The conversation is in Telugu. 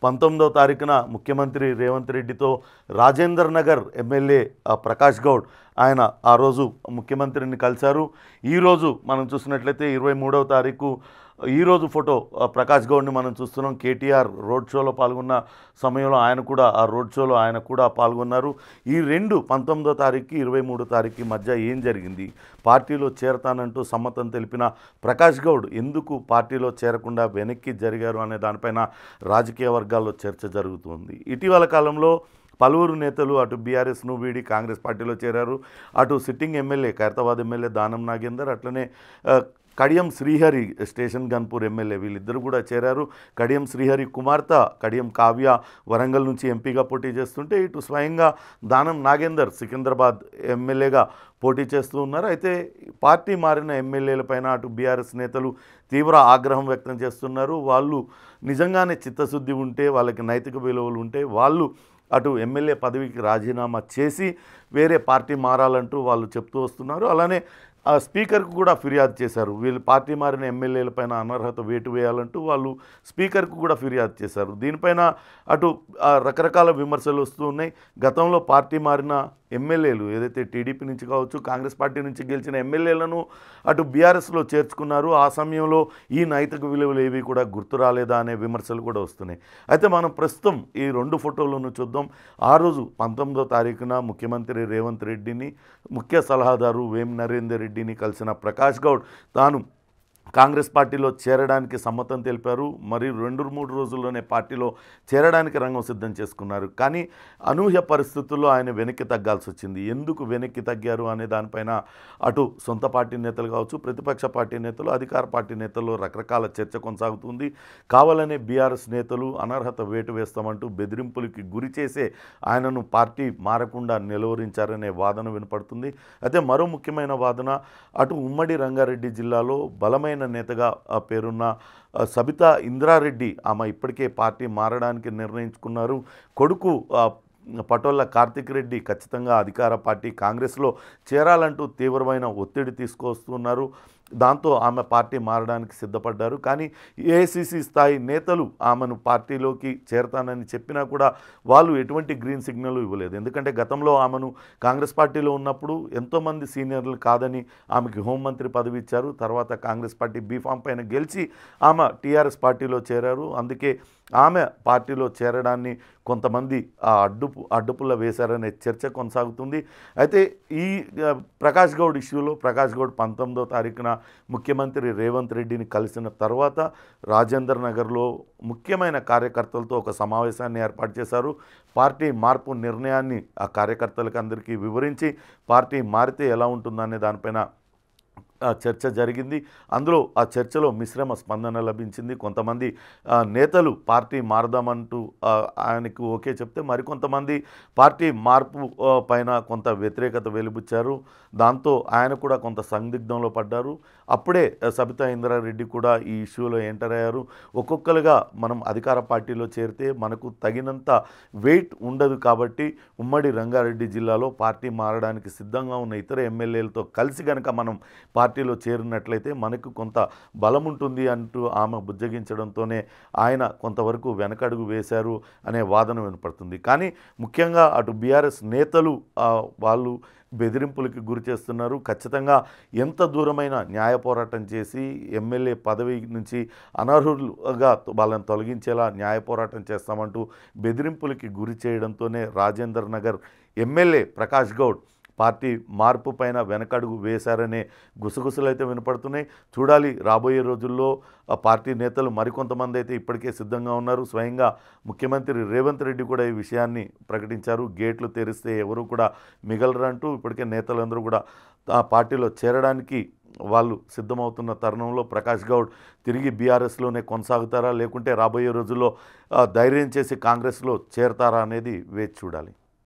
19వ తారీఖున ముఖ్యమంత్రి రేవంత్ రెడ్డితో రాజేందర్ నగర్ ఎమ్మెల్యే ప్రకాష్ గౌడ్ ఆయన ఆ రోజు ముఖ్యమంత్రిని కలిశారు. ఈరోజు మనం చూసినట్లయితే 23వ తారీఖు ఈరోజు ఫోటో ప్రకాష్ గౌడ్ని మనం చూస్తున్నాం. కేటీఆర్ రోడ్ షోలో పాల్గొన్న సమయంలో ఆయన కూడా ఆ రోడ్ షోలో ఆయన కూడా పాల్గొన్నారు. ఈ 19వ తారీఖు 23వ తారీఖు మధ్య ఏం జరిగింది? పార్టీలో చేరతానంటూ సమ్మతం తెలిపిన ప్రకాష్ గౌడ్ ఎందుకు పార్టీలో చేరకుండా వెనక్కి జరిగారు అనే దానిపైన రాజకీయ వర్గాల్లో చర్చ జరుగుతుంది. ఇటీవల కాలంలో పలువురు నేతలు అటు బీఆర్ఎస్ను వీడి కాంగ్రెస్ పార్టీలో చేరారు. అటు sitting MLA Khairatabad MLA Danam Nagender, అట్లనే కడియం శ్రీహరి స్టేషన్ గన్పూర్ ఎమ్మెల్యే వీళ్ళిద్దరూ కూడా చేరారు. కడియం శ్రీహరి కుమార్తె కడియం కావ్య వరంగల్ నుంచి ఎంపీగా పోటీ చేస్తుంటే, ఇటు స్వయంగా దానం నాగేందర్ సికింద్రాబాద్ ఎమ్మెల్యేగా పోటీ చేస్తూ ఉన్నారు. అయితే పార్టీ మారిన ఎమ్మెల్యేలపైన అటు బీఆర్ఎస్ నేతలు తీవ్ర ఆగ్రహం వ్యక్తం చేస్తున్నారు. వాళ్ళు నిజంగానే చిత్తశుద్ధి ఉంటే, వాళ్ళకి నైతిక విలువలు ఉంటే వాళ్ళు అటు ఎమ్మెల్యే పదవికి రాజీనామా చేసి వేరే పార్టీ మారాలంటూ వాళ్ళు చెప్తూ వస్తున్నారు. అలానే ఆ స్పీకర్కు కూడా ఫిర్యాదు చేశారు. వీళ్ళు పార్టీ మారిన ఎమ్మెల్యేలపైన అనర్హత వేటు వేయాలంటూ వాళ్ళు స్పీకర్కు కూడా ఫిర్యాదు చేశారు. దీనిపైన అటు రకరకాల విమర్శలు వస్తూ ఉన్నాయి. గతంలో పార్టీ మారిన ఎమ్మెల్యేలు ఏదైతే టీడీపీ నుంచి కావచ్చు, కాంగ్రెస్ పార్టీ నుంచి గెలిచిన ఎమ్మెల్యేలను అటు బీఆర్ఎస్లో చేర్చుకున్నారు. ఆ సమయంలో ఈ నైతిక విలువలు ఏవి కూడా గుర్తు రాలేదా అనే విమర్శలు కూడా వస్తున్నాయి. అయితే మనం ప్రస్తుతం ఈ 2 ఫోటోలను చూద్దాం. ఆ రోజు 19వ తారీఖున ముఖ్యమంత్రి రేవంత్ రెడ్డిని, ముఖ్య సలహాదారు వేం నరేందర్ రెడ్డిని కలిసిన ప్రకాష్ గౌడ్ తాను కాంగ్రెస్ పార్టీలో చేరడానికి సమ్మతం తెలిపారు. మరి 2-3 రోజుల్లోనే పార్టీలో చేరడానికి రంగం సిద్ధం చేసుకున్నారు. కానీ అనూహ్య పరిస్థితుల్లో ఆయన వెనక్కి తగ్గాల్సి వచ్చింది. ఎందుకు వెనక్కి తగ్గారు అనే దానిపైన అటు సొంత పార్టీ నేతలు కావచ్చు, ప్రతిపక్ష పార్టీ నేతలు, అధికార పార్టీ నేతల్లో రకరకాల చర్చ కొనసాగుతుంది. కావాలనే బీఆర్ఎస్ నేతలు అనర్హత వేటు వేస్తామంటూ బెదిరింపులకి గురి చేసే ఆయనను పార్టీ మారకుండా నిలువరించారనే వాదన వినపడుతుంది. అయితే మరో ముఖ్యమైన వాదన, అటు ఉమ్మడి రంగారెడ్డి జిల్లాలో బలమైన నేతగా పేరున్న సబితా ఇంద్రారెడ్డి ఆమె ఇప్పటికే పార్టీ మారడానికి నిర్ణయించుకున్నారు. కొడుకు పటోళ్ళ కార్తిక్ రెడ్డి ఖచ్చితంగా అధికార పార్టీ కాంగ్రెస్లో చేరాలంటూ తీవ్రమైన ఒత్తిడి తీసుకొస్తున్నారు. దాంతో ఆమె పార్టీ మారడానికి సిద్ధపడ్డారు. కానీ ఏఐసిసి స్థాయి నేతలు ఆమెను పార్టీలోకి చేరతానని చెప్పినా కూడా వాళ్ళు ఎటువంటి గ్రీన్ సిగ్నల్ ఇవ్వలేదు. ఎందుకంటే గతంలో ఆమెను కాంగ్రెస్ పార్టీలో ఉన్నప్పుడు ఎంతోమంది సీనియర్లు కాదని ఆమెకి హోంమంత్రి పదవి ఇచ్చారు. తర్వాత కాంగ్రెస్ పార్టీ బీఫామ్ పైన గెలిచి ఆమె టీఆర్ఎస్ పార్టీలో చేరారు. అందుకే ఆమె పార్టీలో చేరడాన్ని కొంతమంది అడ్డుపుల్ల వేశారనే చర్చ కొనసాగుతుంది. అయితే ఈ ప్రకాష్ గౌడ్ ఇష్యూలో ప్రకాష్ గౌడ్ 19వ తారీఖున ముఖ్యమంత్రి రేవంత్ రెడ్డిని కలిసిన తర్వాత రాజేందర్ నగర్లో ముఖ్యమైన కార్యకర్తలతో ఒక సమావేశాన్ని ఏర్పాటు చేశారు. పార్టీ మార్పు నిర్ణయాన్ని ఆ కార్యకర్తలకు అందరికీ వివరించి పార్టీ మారితే ఎలా ఉంటుందనే దానిపైన చర్చ జరిగింది. అందులో ఆ చర్చలో మిశ్రమ స్పందన లభించింది. కొంతమంది నేతలు పార్టీ మారదామంటూ ఆయనకు ఓకే చెప్తే, మరికొంతమంది పార్టీ మార్పు పైన కొంత వ్యతిరేకత వెలిబుచ్చారు. దాంతో ఆయన కూడా కొంత సందిగ్ధంలో పడ్డారు. అప్పుడే సబితా ఇంద్రారెడ్డి కూడా ఈ ఇష్యూలో ఎంటర్ అయ్యారు. ఒక్కొక్కరుగా మనం అధికార పార్టీలో చేరితే మనకు తగినంత వెయిట్ ఉండదు కాబట్టి ఉమ్మడి రంగారెడ్డి జిల్లాలో పార్టీ మారడానికి సిద్ధంగా ఉన్న ఇతర ఎమ్మెల్యేలతో కలిసి కనుక మనం పార్టీలో చేరినట్లయితే మనకు కొంత బలం ఉంటుంది అంటూ ఆమె బుజ్జగించడంతోనే ఆయన కొంతవరకు వెనకడుగు వేశారు అనే వాదన వినపడుతుంది. కానీ ముఖ్యంగా అటు బీఆర్ఎస్ నేతలు వాళ్ళు బెదిరింపులకి గురి చేస్తున్నారు. ఖచ్చితంగా ఎంత దూరమైన న్యాయ పోరాటం చేసి ఎమ్మెల్యే పదవి నుంచి అనర్హులుగా వాళ్ళని తొలగించేలా న్యాయ పోరాటం చేస్తామంటూ బెదిరింపులకి గురి చేయడంతోనే రాజేందర్ నగర్ ఎమ్మెల్యే ప్రకాష్ గౌడ్ పార్టీ మార్పు పైన వెనకడుగు వేశారనే గుసగుసలు అయితే వినపడుతున్నాయి. చూడాలి రాబోయే రోజుల్లో ఆ పార్టీ నేతలు మరికొంతమంది అయితే ఇప్పటికే సిద్ధంగా ఉన్నారు. స్వయంగా ముఖ్యమంత్రి రేవంత్ రెడ్డి కూడా ఈ విషయాన్ని ప్రకటించారు. గేట్లు తెరిస్తే ఎవరు కూడా మిగలరంటూ ఇప్పటికే నేతలందరూ కూడా ఆ పార్టీలో చేరడానికి వాళ్ళు సిద్ధమవుతున్న తరుణంలో ప్రకాష్ గౌడ్ తిరిగి బీఆర్ఎస్లోనే కొనసాగుతారా, లేకుంటే రాబోయే రోజుల్లో ధైర్యం చేసి కాంగ్రెస్లో చేరతారా అనేది వేచి చూడాలి.